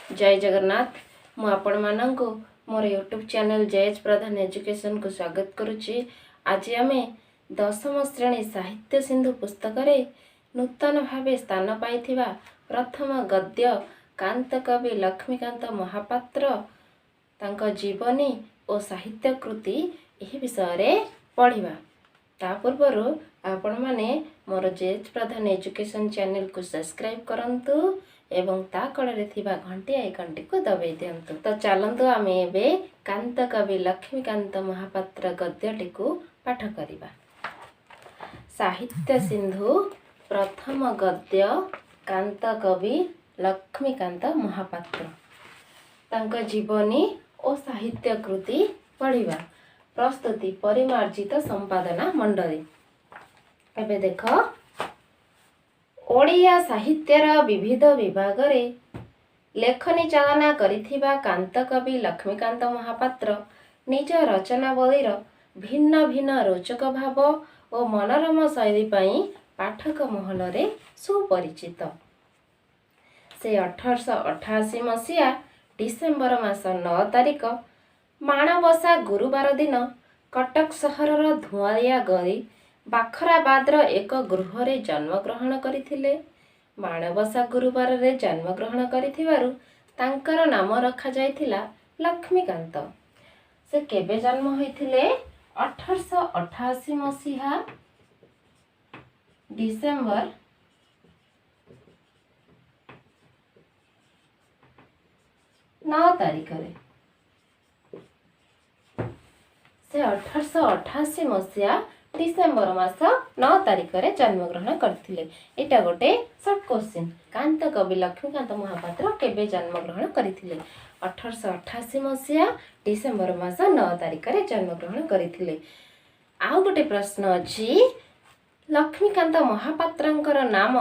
जय जगन्नाथ। मु आपण मानंको मोर यूट्यूब चैनल जयज प्रधान एजुकेशन को स्वागत करुच्ची। आज आमे दशम श्रेणी साहित्य सिंधु पुस्तक रे नूतन भावे स्थान पाइथिबा प्रथम गद्य कांत कवि लक्ष्मीकांत महापात्र तांको जीवनी और साहित्य कृति एही विषय रे पढ़िबा। ता पूर्व आपण माने मोर जयज प्रधान एजुकेशन चैनल को सब्सक्राइब करंतु एवं ता कड़े थिबा घंटी आइकन को दबाई दियंतु। तो चलंतु आमे एबे कांत कवि लक्ष्मीकांत महापात्र गद्यटी को पाठ करिबा। साहित्य सिंधु प्रथम गद्य कांत कवि लक्ष्मीकांत महापात्र तांको जीवनी और साहित्य कृति पढ़िबा। प्रस्तुति परिमार्जित संपादना मंडली। एबे देख ओडिया साहित्यर विविध विभाग रे लेखनी चालना करिथिबा कांत कवि लक्ष्मीकांत महापात्र निज रचनावलीर भिन्न भिन्न रोचक भाव और मनोरम शैली पाई पाठक महल रे सुपरिचित। से 1888 मसीहा डिसेम्बर मास 9 तारिख माणबसा गुरुवार दिन कटक सहरर धुआलिया गली बाखराबादर एक गृह रे जन्म ग्रहण करथिले। माणबसा गुरुवार रे जन्म ग्रहण करिथिबारु तांकर नाम रखा जायथिला लक्ष्मीकांत। से केबे जन्म होइथिले 1888 मसीहा डिसेम्बर 9 तारिख रे। से 1888 मसीहा डिसेम्बर मास 9 तारिख रे जन्म ग्रहण करथिले। एटा गोटे शॉर्ट क्वेश्चन। कांत कवि लक्ष्मीकांत महापात्र केबे जन्म ग्रहण करथिले? 1888 मसीहा डिसेम्बर मास 9 तारिख रे जन्म ग्रहण करथिले। आउ गोटे प्रश्न अछि, लक्ष्मीकांत महापात्रंकर नाम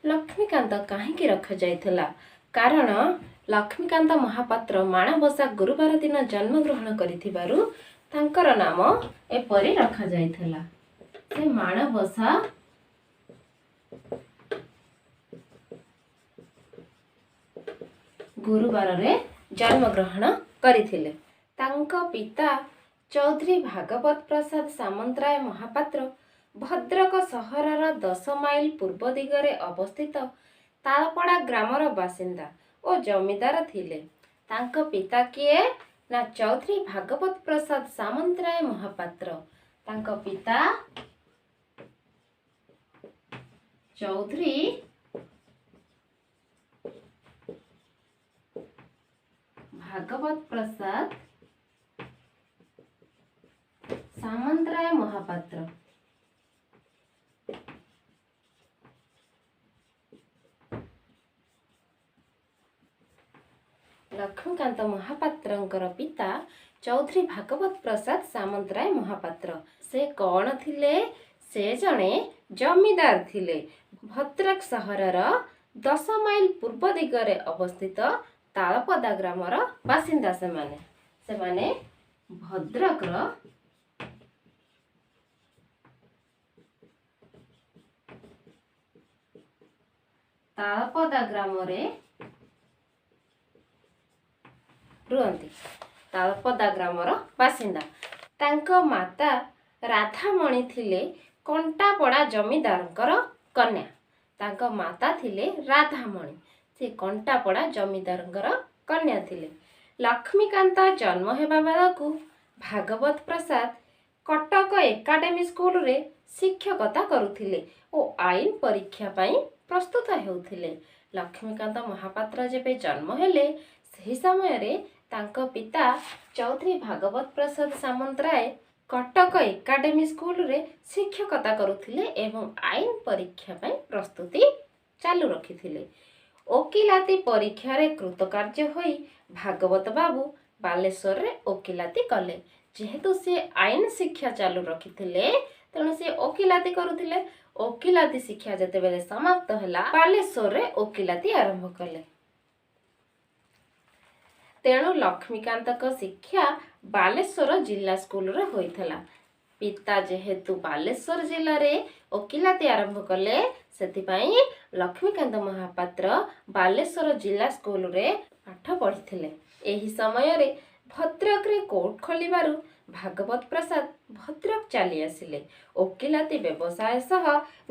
लक्ष्मीकांत काहेकि रखा जायथिला? कारण लक्ष्मीकांत महापात्र माणबसा गुरुवार दिन जन्म ग्रहण करथिबारु तांकर नाम एपरि रखा जायथिला। से माणबसा गुरुवार रे जन्म ग्रहण करिथिले। तांको पिता चौधरी भागवत प्रसाद सामंतराय महापात्र भद्रक सहरर 10 माइल पूर्व दिगरे अवस्थित तालपड़ा ग्रामर बासिंदा और जमीदार थिले। तांको पिता किए ना चौधरी भागवत प्रसाद सामंतराय महापात्र। तांको पिता चौधरी भागवत प्रसाद सामंतराय महापात्र। लक्ष्मीकांत महापात्रंकर पिता चौधरी भागवत प्रसाद सामंतराय महापात्र। से कौन थिले? से जणे जमीदार थिले। भद्रक सहरर 10 माइल पूर्व दिगरे अवस्थित तालपदा ग्रामर बासिंदा। सेमाने भद्रकर तालपदा ग्राम रे रुहंती। तालपदा ग्रामर बासिंदा। तांको माता राधामणि थिले कंटापड़ा जमीदारंकर कन्या। तांको माता थिले राधामणि। से कंटापड़ा जमीदारंकर कन्या थिले। लक्ष्मीकांत जन्म हेबा बेलकु भागवत प्रसाद कटक एकाडेमी स्कूल रे शिक्षकता करुथिले और आईन परीक्षा पाई प्रस्तुत हेउथिले। लक्ष्मीकांत महापात्र जेबे जन्म हेले सही समय रे तांको पिता चौधरी भागवत प्रसाद सामंतराय कटक एकाडेमी स्कूल रे शिक्षकता करुथिले एवं आईन परीक्षा पाई प्रस्तुति चालू रखिथिले। ओकिलाती परीक्षा रे कृतकार्य होई भागवत बाबू बालेश्वर रे ओकिलाती कले। जेहेतु से आईन शिक्षा चालू रखिथिले तेणु से ओकिलाती करुथिले। ओकिलाती शिक्षा जते बेले समाप्त होला बालेश्वर रे ओकिलाती आरंभ कले। तेणु लक्ष्मीकांत को शिक्षा बालेश्वर जिला स्कूल रे होइथला। पिता जेहेतु बालेश्वर जिले रे ओकिलाती आरंभ कले सेति पई लक्ष्मीकांत महापात्र बालेश्वर जिला स्कूल रे ପାଠ ପଢ଼ିଥିଲେ। ଏହି ସମୟରେ ଭଦ୍ରକରେ କୋର୍ଟ ଖୋଲିବାରୁ ଭାଗବତ ପ୍ରସାଦ ଭଦ୍ରକ ଚାଲି ଆସିଲେ ଓକିଲାତି ବ୍ୟବସାୟ ସହ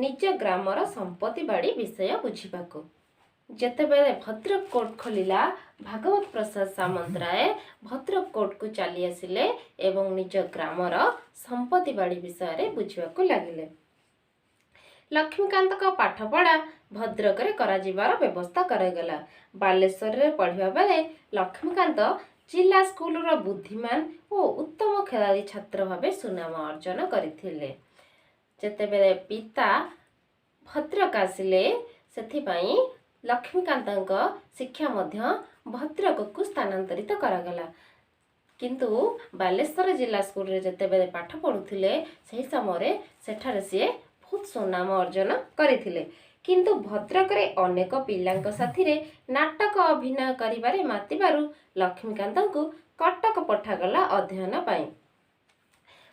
ନିଜ ଗ୍ରାମର ସମ୍ପତ୍ତି ବାଡ଼ି ବିଷୟ ବୁଝିବାକୁ। ଯେତେବେଳେ ଭଦ୍ରକ କୋର୍ଟ ଖୋଲିଲା, ଭାଗବତ ପ୍ରସାଦ ସାମନ୍ତରାୟ ଭଦ୍ରକ କୋର୍ଟକୁ ଚାଲି ଆସିଲେ ଏବଂ ନିଜ ଗ୍ରାମର ସମ୍ପତ୍ତି ବାଡ଼ି ବିଷୟରେ ବୁଝିବାକୁ ଲାଗିଲେ। ଲକ୍ଷ୍ମୀକାନ୍ତଙ୍କ ପାଠପଢ଼ା ଭଦ୍ରକରେ କରାଯିବାର ବ୍ୟବସ୍ଥା କରାଗଲା। ବାଲେଶ୍ୱରରେ ପଢ଼ିବା ବେଳେ ଲକ୍ଷ୍ମୀକାନ୍ତ ଜିଲ୍ଲା ସ୍କୁଲର ବୁଦ୍ଧିମାନ ଓ ଉତ୍ତମ ଖେଳାଳୀ ଛାତ୍ର ଭାବେ ସୁନାମ ଅର୍ଜନ କରିଥିଲେ। ଯେତେବେଳେ ପିତା ଭଦ୍ରକ ଆସିଲେ, ସେଥିପାଇଁ ଲକ୍ଷ୍ମୀକାନ୍ତଙ୍କ ଶିକ୍ଷା ମଧ୍ୟ ଭଦ୍ରକକୁ ସ୍ଥାନାନ୍ତରିତ କରାଗଲା। କିନ୍ତୁ ବାଲେଶ୍ୱର ଜିଲ୍ଲା ସ୍କୁଲରେ ଯେତେବେଳେ ପାଠ ପଢ଼ୁଥିଲେ, ସେହି ସମୟରେ ସେଠାରେ ସିଏ ବହୁତ ସୁନାମ ଅର୍ଜନ କରିଥିଲେ। କିନ୍ତୁ ଭଦ୍ରକରେ ଅନେକ ପିଲାଙ୍କ ସାଥିରେ ନାଟକ ଅଭିନୟ କରିବାରେ ମାତିବାରୁ ଲକ୍ଷ୍ମୀକାନ୍ତଙ୍କୁ କଟକ ପଠାଗଲା ଅଧ୍ୟୟନ ପାଇଁ।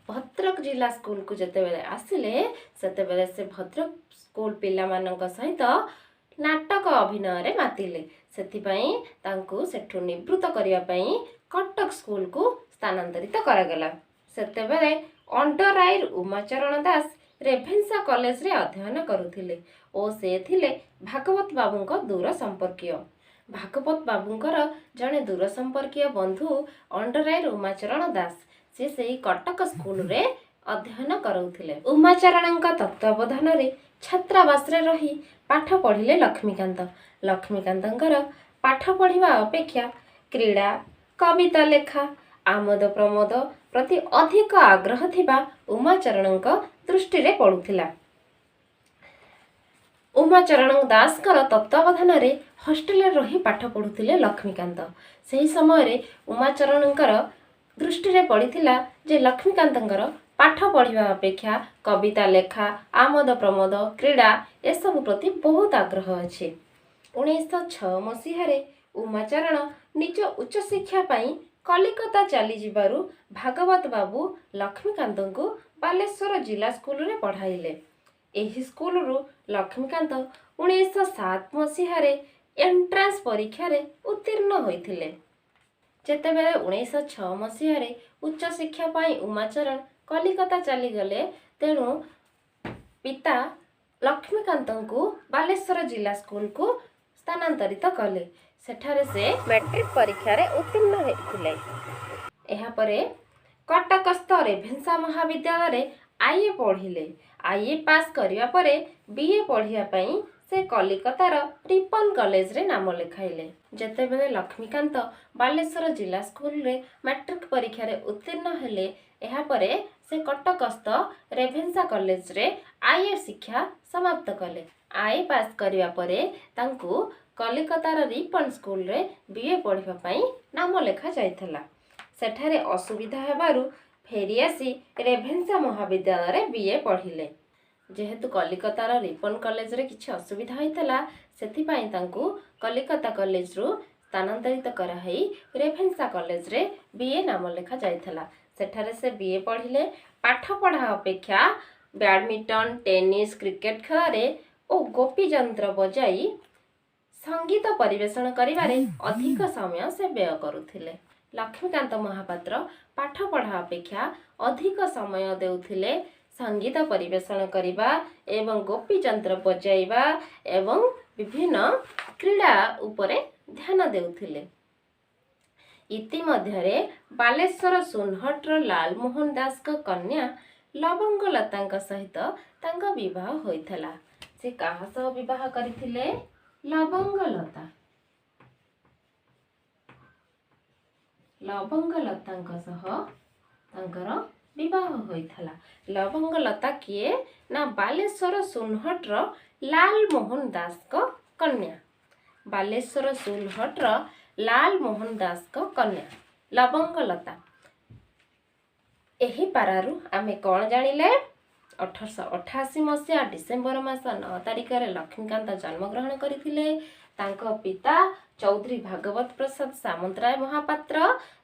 ଭଦ୍ରକ ଜିଲ୍ଲା ସ୍କୁଲକୁ ଯେତେବେଳେ ଆସିଲେ, ସେତେବେଳେ ସେ ଭଦ୍ରକ ସ୍କୁଲ ପିଲାମାନଙ୍କ ସହିତ ନାଟକ ଅଭିନୟରେ ମାତିଲେ। ସେଥିପାଇଁ ତାଙ୍କୁ ସେଠୁ ନିବୃତ୍ତ କରିବା ପାଇଁ କଟକ ସ୍କୁଲକୁ ସ୍ଥାନାନ୍ତରିତ କରାଗଲା। ସେତେବେଳେ ଅଣ୍ଡରାଇର ଉମାଚରଣ ଦାସ ରେଭେନ୍ସା କଲେଜରେ ଅଧ୍ୟୟନ କରୁଥିଲେ ଓ ସେ ଥିଲେ ଭାଗବତ ବାବୁଙ୍କ ଦୂର ସମ୍ପର୍କୀୟ। ଭାଗବତ ବାବୁଙ୍କର ଜଣେ ଦୂର ସମ୍ପର୍କୀୟ ବନ୍ଧୁ ଅଣ୍ଡରାଇର ଉମାଚରଣ ଦାସ, ସେ ସେହି କଟକ ସ୍କୁଲରେ ଅଧ୍ୟୟନ କରୁଥିଲେ। ଉମାଚରଣଙ୍କ ତତ୍ତ୍ୱାବଧାନରେ ଛାତ୍ରାବାସରେ ରହି ପାଠ ପଢ଼ିଲେ ଲକ୍ଷ୍ମୀକାନ୍ତ। ଲକ୍ଷ୍ମୀକାନ୍ତଙ୍କର ପାଠ ପଢ଼ିବା ଅପେକ୍ଷା କ୍ରୀଡ଼ା, କବିତା ଲେଖା, ଆମୋଦ ପ୍ରମୋଦ ପ୍ରତି ଅଧିକ ଆଗ୍ରହ ଥିବା ଉମାଚରଣଙ୍କ ଦୃଷ୍ଟିରେ ପଡ଼ୁଥିଲା। ଉମାଚରଣ ଦାସଙ୍କର ତତ୍ତ୍ୱାବଧାନରେ ହଷ୍ଟେଲରେ ରହି ପାଠ ପଢ଼ୁଥିଲେ ଲକ୍ଷ୍ମୀକାନ୍ତ। ସେହି ସମୟରେ ଉମାଚରଣଙ୍କର ଦୃଷ୍ଟିରେ ପଡ଼ିଥିଲା ଯେ ଲକ୍ଷ୍ମୀକାନ୍ତଙ୍କର ପାଠ ପଢ଼ିବା ଅପେକ୍ଷା କବିତା ଲେଖା, ଆମୋଦ ପ୍ରମୋଦ, କ୍ରୀଡ଼ା ଏସବୁ ପ୍ରତି ବହୁତ ଆଗ୍ରହ ଅଛି। 1906 ମସିହାରେ ଉମାଚରଣ ନିଜ ଉଚ୍ଚଶିକ୍ଷା ପାଇଁ କଲିକତା ଚାଲିଯିବାରୁ ଭାଗବତ ବାବୁ ଲକ୍ଷ୍ମୀକାନ୍ତଙ୍କୁ ବାଲେଶ୍ୱର ଜିଲ୍ଲା ସ୍କୁଲରେ ପଢ଼ାଇଲେ। ଏହି ସ୍କୁଲରୁ ଲକ୍ଷ୍ମୀକାନ୍ତ 1907 ମସିହାରେ ଏଣ୍ଟ୍ରାନ୍ସ ପରୀକ୍ଷାରେ ଉତ୍ତୀର୍ଣ୍ଣ ହୋଇଥିଲେ। ଯେତେବେଳେ 1906 ମସିହାରେ ଉଚ୍ଚଶିକ୍ଷା ପାଇଁ ଉମାଚରଣ କଲିକତା ଚାଲିଗଲେ, ତେଣୁ ପିତା ଲକ୍ଷ୍ମୀକାନ୍ତଙ୍କୁ ବାଲେଶ୍ୱର ଜିଲ୍ଲା ସ୍କୁଲକୁ ସ୍ଥାନାନ୍ତରିତ କଲେ। ସେଠାରେ ସେ ମ୍ୟାଟ୍ରିକ ପରୀକ୍ଷାରେ ଉତ୍ତୀର୍ଣ୍ଣ ହୋଇଥିଲେ। ଏହାପରେ କଟକସ୍ଥ ରେଭେନ୍ସା ମହାବିଦ୍ୟାଳୟରେ ଆଇଏ ପଢ଼ିଲେ। ଆଇଏ ପାସ୍ କରିବା ପରେ ବିଏ ପଢ଼ିବା ପାଇଁ ସେ କଲିକତାର ରିପନ କଲେଜରେ ନାମ ଲେଖାଇଲେ। ଯେତେବେଳେ ଲକ୍ଷ୍ମୀକାନ୍ତ ବାଲେଶ୍ୱର ଜିଲ୍ଲା ସ୍କୁଲରେ ମ୍ୟାଟ୍ରିକ ପରୀକ୍ଷାରେ ଉତ୍ତୀର୍ଣ୍ଣ ହେଲେ, ଏହାପରେ ସେ କଟକସ୍ଥ ରେଭେନ୍ସା କଲେଜରେ ଆଇଏ ଶିକ୍ଷା ସମାପ୍ତ କଲେ। ଆଇଏ ପାସ୍ କରିବା ପରେ ତାଙ୍କୁ କଲିକତାର ରିପନ ସ୍କୁଲରେ ବିଏ ପଢ଼ିବା ପାଇଁ ନାମ ଲେଖାଯାଇଥିଲା। ସେଠାରେ ଅସୁବିଧା ହେବାରୁ ଫେରିଆସି ରେଭେନ୍ସା ମହାବିଦ୍ୟାଳୟରେ ବିଏ ପଢ଼ିଲେ। ଯେହେତୁ କଲିକତାର ରିପନ କଲେଜରେ କିଛି ଅସୁବିଧା ହୋଇଥିଲା, ସେଥିପାଇଁ ତାଙ୍କୁ କଲିକତା କଲେଜରୁ ସ୍ଥାନାନ୍ତରିତ କରାହୋଇ ରେଭେନ୍ସା କଲେଜରେ ବିଏ ନାମ ଲେଖାଯାଇଥିଲା। ସେଠାରେ ସେ ବିଏ ପଢ଼ିଲେ। ପାଠପଢ଼ା ଅପେକ୍ଷା ବ୍ୟାଡ଼ମିଣ୍ଟନ, ଟେନିସ, କ୍ରିକେଟ ଖେଳରେ ଓ ଗୋପୀଯନ୍ତ୍ର ବଜାଇ ସଙ୍ଗୀତ ପରିବେଷଣ କରିବାରେ ଅଧିକ ସମୟ ସେ ବ୍ୟୟ କରୁଥିଲେ। ଲକ୍ଷ୍ମୀକାନ୍ତ ମହାପାତ୍ର ପାଠପଢ଼ା ଅପେକ୍ଷା ଅଧିକ ସମୟ ଦେଉଥିଲେ ସଙ୍ଗୀତ ପରିବେଷଣ କରିବା ଏବଂ ଗୋପୀଯନ୍ତ୍ର ବଜାଇବା ଏବଂ ବିଭିନ୍ନ କ୍ରୀଡ଼ା ଉପରେ ଧ୍ୟାନ ଦେଉଥିଲେ। ଇତିମଧ୍ୟରେ ବାଲେଶ୍ୱର ସୁନହଟର ଲାଲମୋହନ ଦାସଙ୍କ କନ୍ୟା ଲବଙ୍ଗଲତାଙ୍କ ସହିତ ତାଙ୍କ ବିବାହ ହୋଇଥିଲା। ସେ କାହା ସହ ବିବାହ କରିଥିଲେ? ଲବଙ୍ଗଲତା। ଲବଙ୍ଗଲତାଙ୍କ ସହ ତାଙ୍କର ବିବାହ ହୋଇଥିଲା। ଲବଙ୍ଗଲତା କିଏ? ନା ବାଲେଶ୍ୱର ସୁନହଟର ଲାଲମୋହନ ଦାସଙ୍କ କନ୍ୟା। ବାଲେଶ୍ୱର ସୁନହଟର ଲାଲମୋହନ ଦାସଙ୍କ କନ୍ୟା ଲବଙ୍ଗଲତା। ଏହି ପାରାରୁ ଆମେ କ'ଣ ଜାଣିଲେ? 1888 ମସିହା ଡିସେମ୍ବର ମାସ 9 ତାରିଖରେ ଲକ୍ଷ୍ମୀକାନ୍ତ ଜନ୍ମଗ୍ରହଣ କରିଥିଲେ। ତାଙ୍କ ପିତା ଚୌଧୁରୀ ଭାଗବତ ପ୍ରସାଦ ସାମନ୍ତରାୟ ମହାପାତ୍ର,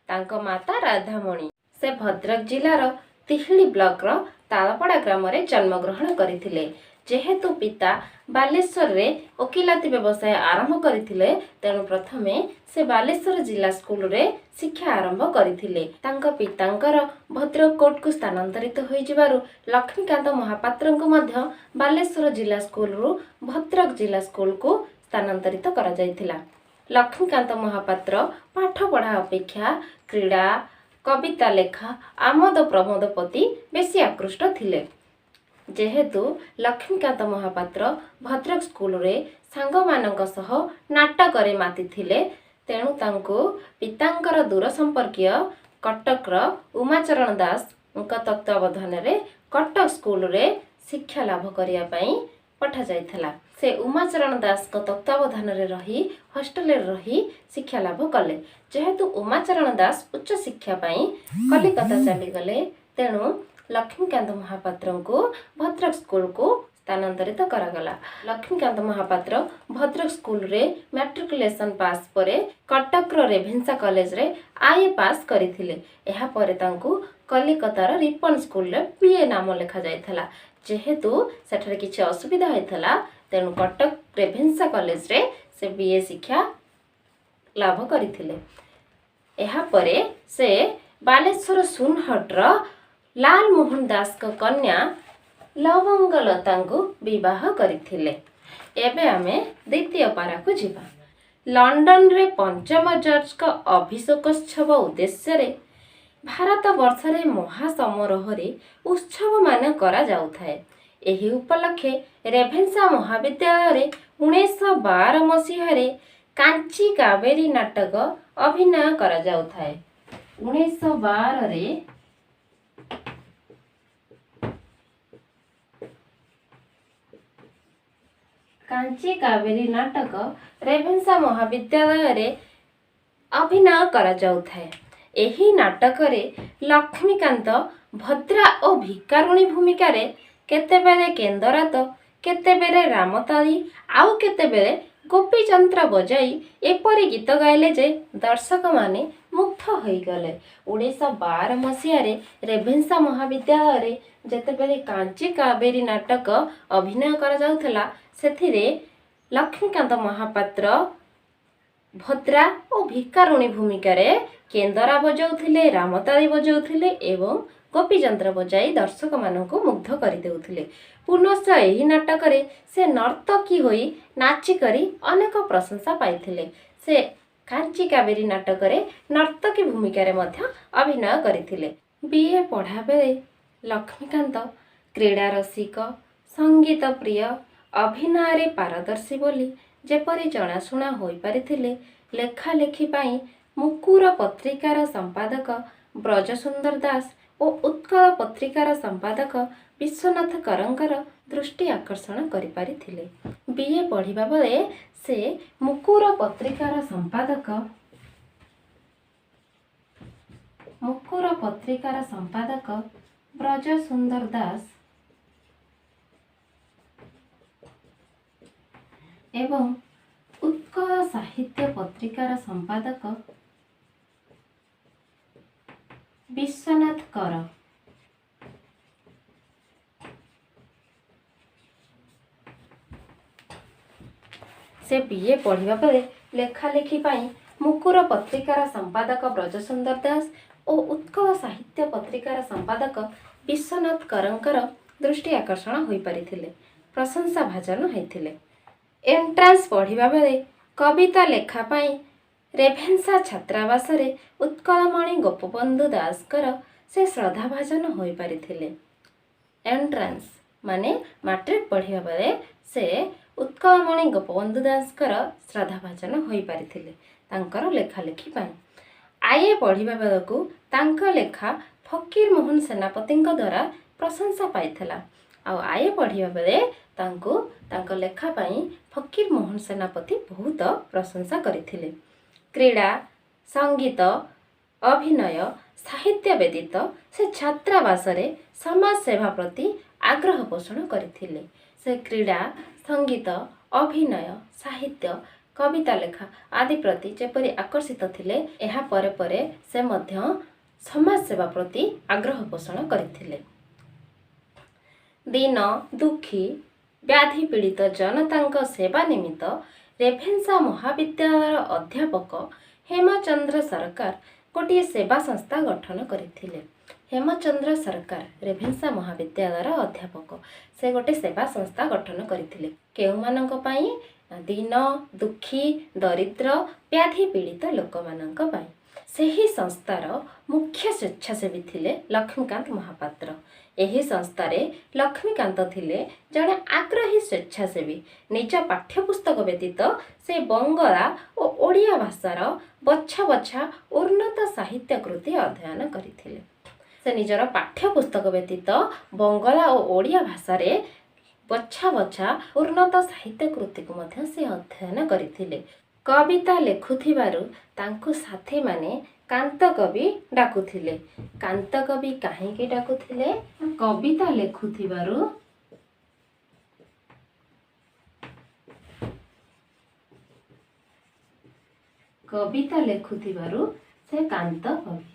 ତାଙ୍କ ମାତା ରାଧାମଣୀ। ସେ ଭଦ୍ରକ ଜିଲ୍ଲାର ତିହିଡ଼ି ବ୍ଲକର ତାଳପଡ଼ା ଗ୍ରାମରେ ଜନ୍ମଗ୍ରହଣ କରିଥିଲେ। जेहेतु पिता बालेश्वर रे वकिलाती व्यवसाय आरंभ करथिले तेणु प्रथमे से बालेश्वर जिला स्कूल रे शिक्षा आरंभ करथिले। तांका पितांकर भद्रक कोर्ट को स्थानांतरित होई जिबारु लक्ष्मीकांत महापात्र को मध्य बालेश्वर जिला स्कूल रु भद्रक जिला स्कूल को स्थानांतरित करा जायथिला। लक्ष्मीकांत महापात्र पाठ पढ़ा अपेक्षा क्रीड़ा कविता लेखा आमोद प्रमोद प्रति बेसी आकृष्ट थिले। जेहेतु लक्ष्मीकांत महापात्र भद्रक स्कूल रे सांग मानक सह नाटक रे माति थिले तेणु तांको पितांकर दूर संपर्कीय कटक उमाचरण दास तत्वावधान रे कटक स्कूल रे शिक्षा लाभ करिया पई पठा जायथला। से उमाचरण दास को तत्वावधान रे रही हॉस्टल रे रही शिक्षा लाभ कले। जेहेतु उमाचरण दास उच्च शिक्षा पई कलिकता चली गले तेणु लक्ष्मीकांत महापात्र को भद्रक स्कूल को स्थानांतरित करागला। लक्ष्मीकांत महापात्र भद्रक स्कूल रे मैट्रिकुलेशन पास परे कटक रेभेन्सा कॉलेज रे आईए पास करथिले। एहा परे तांको कलिकतार रिपन स्कूल रे बीए नाम लिखा जायथला। जेहेतु सेठरे किछि असुविधा हैथला तेणु कटक रेभेन्सा कॉलेज रे से बीए शिक्षा लाभ करथिले। एहा परे से बालेश्वर सुनहट्र लाल मोहन दास को कन्या लवंगलता को विवाह करथिले। एबे आमे द्वितीय पारा को जिबा। लंडन रे पंचम जॉर्ज का अभिषेकोत्सव उद्देश्य रे भारत वर्ष रे महासमारोह रे उत्सव मान करा जाउथाय। एही उपलक्षे रेभेन्सा महाविद्यालय रे 1912 मसीहा रे कांची कावेरी नाटक अभिनय करा जाउथाय। 1912 रे कांची कावेरी नाटक रेभेन्सा महाविद्यालय रे अभिनय करा जाउथाय। एही नाटक रे लक्ष्मीकांत भद्रा और भिकारुणी भूमिका रे केतेबेले केंदरात केतेबेले रामताली आउ केतेबेले गोपीचंद्र बजाई एपरी गीत गाइले जे दर्शक माने मुग्ध होई गले। 1912 मसीहा रे रेभेन्सा महाविद्यालय रे जेतेबेले कांची कावेरी नाटक अभिनय करा जाउथला सेथिरे लक्ष्मीकांत महापात्र भद्रा और भिकारुणी भूमिका रे केंदरा बजाउथिले रामताली बजाउथिले एवं गोपीचंद्र बजाई दर्शक मानक मुग्ध करि देउथिले। पुनश्च एही नाटक रे से नर्तकी होई नाची करी अनेक प्रशंसा पाइथिले। से कांची कावेरी नाटक रे नर्तकी भूमिका रे मध्य अभिनय करथिले। बीए पढ़ा बेले लक्ष्मीकांत क्रीड़ा रसिक संगीत प्रिय अभिनय रे पारदर्शी बोली जेपरी जनाशुना होई पारिथिले। लेखा लेखी पाई मुकुर पत्रिकार संपादक ब्रजसुंदर दास और उत्कल पत्रिकार संपादक विश्वनाथ करंकर दृष्टि आकर्षण करि पारिथिले। बीए पढ़िबा बेले से मुकुर पत्रिकार संपादक ब्रजसुंदर दास एवं उत्कल साहित्य पत्रिकार संपादक विश्वनाथ कर से बीए पढ़िबा परे लेखा लेखी पाई मुकुर पत्रिकार संपादक ब्रजसुंदर दास और उत्कल साहित्य पत्रिकार संपादक विश्वनाथ करंकर दृष्टि आकर्षण होई पारिथिले। प्रशंसा भाजन होइथिले। एंट्रांस पढ़िबा बेले कविता लेखा पाई रेभेन्सा छात्रावास रे उत्कलमणि गोपबंधु दासकर से श्रद्धा भाजन होई पारिथिले। एंट्रांस माने मैट्रिक पढ़िबा बेले से उत्कलमणि गोपबंधु दासकर श्रद्धा भाजन होई पारिथिले तांकर लेखा लेखी पाई। आईए पढ़िबा बेलकु तांक लेखा फकीर मोहन सेनापति द्वारा प्रशंसा पाइथिला। आ आईए पढ़िबा बेले तांको तांक लेखा पाई फकीर मोहन सेनापति बहुत प्रशंसा करथिले। क्रीड़ा संगीत अभिनय साहित्य व्यतीत से छात्रावास रे समाज सेवा प्रति आग्रह पोषण करथिले। से क्रीड़ा संगीत अभिनय साहित्य कविता लेखा आदि प्रति जेपरी आकर्षित थिले एहा परे परे से मध्य समाज सेवा प्रति आग्रह पोषण करथिले। दीन दुखी ବ୍ୟାଧି ପୀଡ଼ିତ ଜନତାଙ୍କ ସେବା ନିମିତ୍ତ ରେଭେନ୍ସା ମହାବିଦ୍ୟାଳୟର ଅଧ୍ୟାପକ ହେମଚନ୍ଦ୍ର ସରକାର ଗୋଟିଏ ସେବା ସଂସ୍ଥା ଗଠନ କରିଥିଲେ। ହେମଚନ୍ଦ୍ର ସରକାର ରେଭେନ୍ସା ମହାବିଦ୍ୟାଳୟର ଅଧ୍ୟାପକ ସେ ଗୋଟିଏ ସେବା ସଂସ୍ଥା ଗଠନ କରିଥିଲେ। କେଉଁମାନଙ୍କ ପାଇଁ? ଦୀନ ଦୁଃଖୀ ଦରିଦ୍ର ବ୍ୟାଧି ପୀଡ଼ିତ ଲୋକମାନଙ୍କ ପାଇଁ। ସେହି ସଂସ୍ଥାର ମୁଖ୍ୟ ସ୍ୱେଚ୍ଛାସେବୀ ଥିଲେ ଲକ୍ଷ୍ମୀକାନ୍ତ ମହାପାତ୍ର। ଏହି ସଂସ୍ଥାରେ ଲକ୍ଷ୍ମୀକାନ୍ତ ଥିଲେ ଜଣେ ଆଗ୍ରହୀ ସ୍ୱେଚ୍ଛାସେବୀ। ନିଜ ପାଠ୍ୟପୁସ୍ତକ ବ୍ୟତୀତ ସେ ବଙ୍ଗଳା ଓ ଓଡ଼ିଆ ଭାଷାର ବଛା ବଛା ଉନ୍ନତ ସାହିତ୍ୟ କୃତି ଅଧ୍ୟୟନ କରିଥିଲେ। ସେ ନିଜର ପାଠ୍ୟପୁସ୍ତକ ବ୍ୟତୀତ ବଙ୍ଗଳା ଓ ଓଡ଼ିଆ ଭାଷାରେ ବଛା ବଛା ଉନ୍ନତ ସାହିତ୍ୟ କୃତିକୁ ମଧ୍ୟ ସେ ଅଧ୍ୟୟନ କରିଥିଲେ। କବିତା ଲେଖୁଥିବାରୁ ତାଙ୍କୁ ସାଥୀମାନେ କାନ୍ତ କବି ଡାକୁଥିଲେ। କାନ୍ତ କବି କାହିଁକି ଡାକୁଥିଲେ? କବିତା ଲେଖୁଥିବାରୁ ସେ କାନ୍ତ କବି।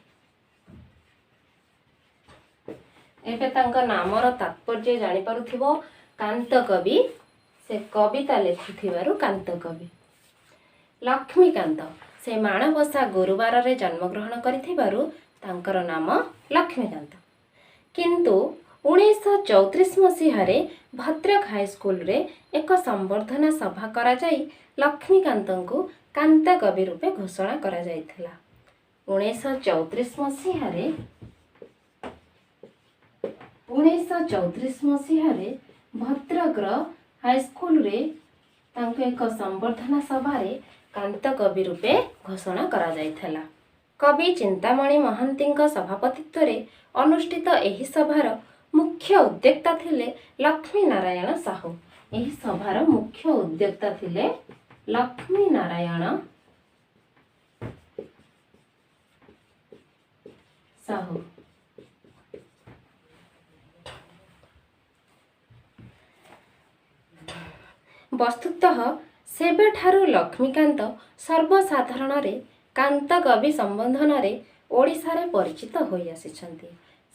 ଏବେ ତାଙ୍କ ନାମର ତାତ୍ପର୍ଯ୍ୟ ଜାଣିପାରୁଥିବ। କାନ୍ତ କବି ସେ କବିତା ଲେଖୁଥିବାରୁ କାନ୍ତ କବି। ଲକ୍ଷ୍ମୀକାନ୍ତ ସେ ମାଣବସା ଗୁରୁବାରରେ ଜନ୍ମଗ୍ରହଣ କରିଥିବାରୁ ତାଙ୍କର ନାମ ଲକ୍ଷ୍ମୀକାନ୍ତ। କିନ୍ତୁ 1934 ମସିହାରେ ଭଦ୍ରକ ହାଇସ୍କୁଲରେ ଏକ ସମ୍ବର୍ଦ୍ଧନା ସଭା କରାଯାଇ ଲକ୍ଷ୍ମୀକାନ୍ତଙ୍କୁ କାନ୍ତ କବି ରୂପେ ଘୋଷଣା କରାଯାଇଥିଲା। 1934 ମସିହାରେ ଭଦ୍ରକର ହାଇସ୍କୁଲରେ ତାଙ୍କୁ ଏକ ସମ୍ବର୍ଦ୍ଧନା ସଭାରେ କାନ୍ତ କବି ରୂପେ ଘୋଷଣା କରାଯାଇଥିଲା। କବି ଚିନ୍ତାମଣି ମହାନ୍ତିଙ୍କ ସଭାପତିତ୍ୱରେ ଅନୁଷ୍ଠିତ ଏହି ସଭାର ମୁଖ୍ୟ ଉଦ୍ୟୋକ୍ତା ଥିଲେ ଲକ୍ଷ୍ମୀ ନାରାୟଣ ସାହୁ। ଏହି ସଭାର ମୁଖ୍ୟ ଉଦ୍ୟୋକ୍ତା ଥିଲେ ଲକ୍ଷ୍ମୀ ନାରାୟଣ ସାହୁ। ବସ୍ତୁତଃ ସେବେଠାରୁ ଲକ୍ଷ୍ମୀକାନ୍ତ ସର୍ବସାଧାରଣରେ କାନ୍ତ କବି ସମ୍ବୋଧନରେ ଓଡ଼ିଶାରେ ପରିଚିତ ହୋଇ ଆସିଛନ୍ତି।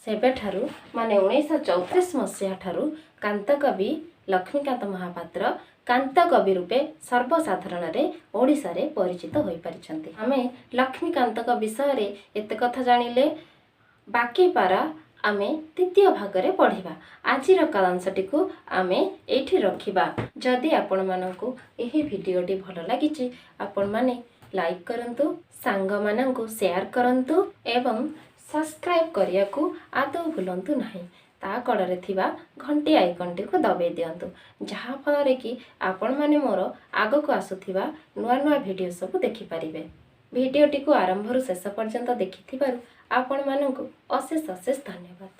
ସେବେଠାରୁ ମାନେ 1934 ମସିହା ଠାରୁ କାନ୍ତ କବି ଲକ୍ଷ୍ମୀକାନ୍ତ ମହାପାତ୍ର କାନ୍ତ କବି ରୂପେ ସର୍ବସାଧାରଣରେ ଓଡ଼ିଶାରେ ପରିଚିତ ହୋଇପାରିଛନ୍ତି। ଆମେ ଲକ୍ଷ୍ମୀକାନ୍ତଙ୍କ ବିଷୟରେ ଏତେ କଥା ଜାଣିଲେ। ବାକି ପାରା ଆମେ ଦ୍ୱିତୀୟ ଭାଗରେ ପଢ଼ିବା। ଆଜିର କାଳାଂଶଟିକୁ ଆମେ ଏଇଠି ରଖିବା। ଯଦି ଆପଣମାନଙ୍କୁ ଏହି ଭିଡ଼ିଓଟି ଭଲ ଲାଗିଛି ଆପଣମାନେ ଲାଇକ୍ କରନ୍ତୁ, ସାଙ୍ଗମାନଙ୍କୁ ସେୟାର କରନ୍ତୁ ଏବଂ ସବସ୍କ୍ରାଇବ୍ କରିବାକୁ ଆଦୌ ଭୁଲନ୍ତୁ ନାହିଁ। ତା କଡ଼ରେ ଥିବା ଘଣ୍ଟି ଆଇକନ୍ଟିକୁ ଦବାଇ ଦିଅନ୍ତୁ, ଯାହାଫଳରେ କି ଆପଣମାନେ ମୋର ଆଗକୁ ଆସୁଥିବା ନୂଆ ନୂଆ ଭିଡ଼ିଓ ସବୁ ଦେଖିପାରିବେ। ଭିଡ଼ିଓଟିକୁ ଆରମ୍ଭରୁ ଶେଷ ପର୍ଯ୍ୟନ୍ତ ଦେଖିଥିବାରୁ ଆପଣମାନଙ୍କୁ ଅଶେଷ ଅଶେଷ ଧନ୍ୟବାଦ।